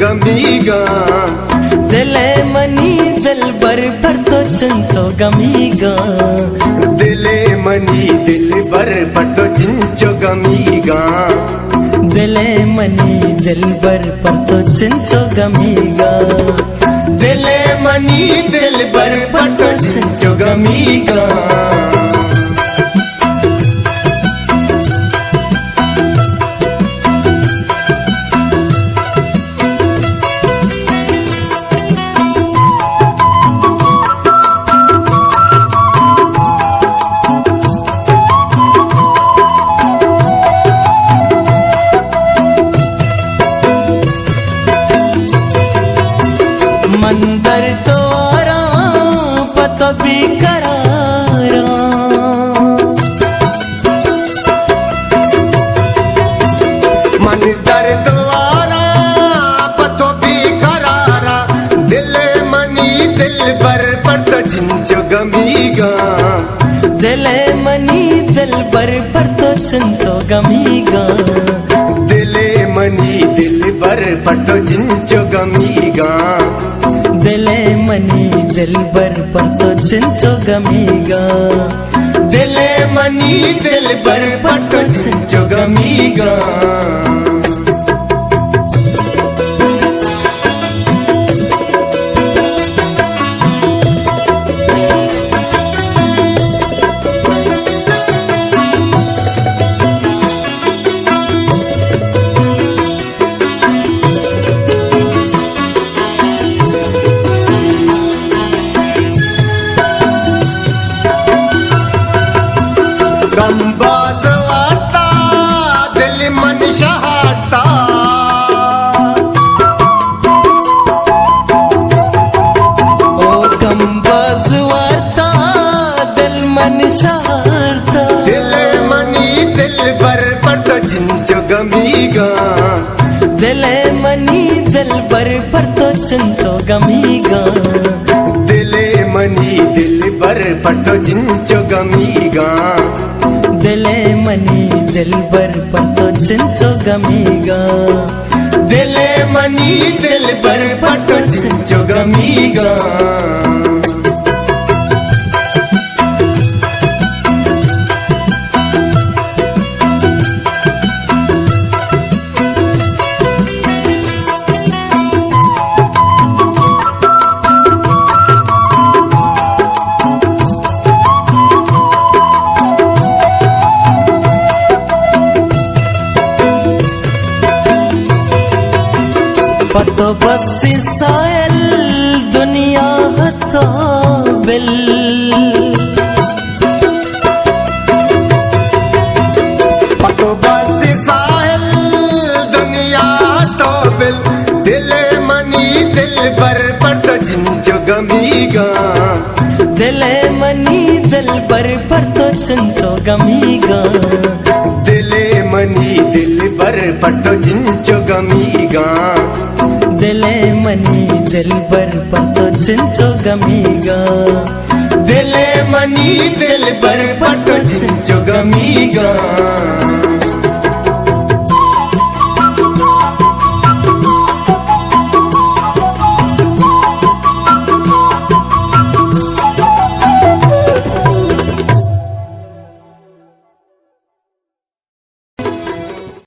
गमीगा दिले मनी दिल बर पर तो चिंचो गमीगा दिले मनी दिल बर पर तो चिंचो गमीगा दिले मनी दिल बर पर तो चिंचो गमीगा दिले मनी दिल बर पर तो चिंचो गमीगा मंदर तो आरा पता भी करारा मंदर द्वारा पतो भी करारा दिले मनी दिल बर पर तो चिंचो गमीगा दिले मनी दिल बर पर तो चिंचो गमीगा दिले मनी दिल बर पर तो चिंचो गमीगा दिले मनी दिल बर पर तो चिंचो गमीगा दिले मनी दिल बर पर तो चिंचो गमीगा गमबाज वार्ता दिल मन शहारता ओ गमबाज वार्ता दिल मन शहारता दिल मनी दिल बर पर तो चिंचो गमीगा दिले मनी दिल बर पर तो चिंचो गमीगा दिले मनी दिल बर पर तो चिंचो गमीगा दिले मनी दिल बर पर तो चिंचो गमीगा दिले मनी दिल बर पर तो चिंचो गमीगा पतो बस्ती सायल दुनिया हतो बिल पतो बस्ती सायल दुनिया तो बिल दिले मनी दिल बर पर तो चिंचो गमीगा दिले मनी दिल बर पर तो चिंचो गमीगा दिले मनी दिल बर पर तो चिंचो गमीगा दिले मनी दिल बर पर तो चिंचो गमीगा दिले मनी दिल बर पर तो चिंचो गमीगा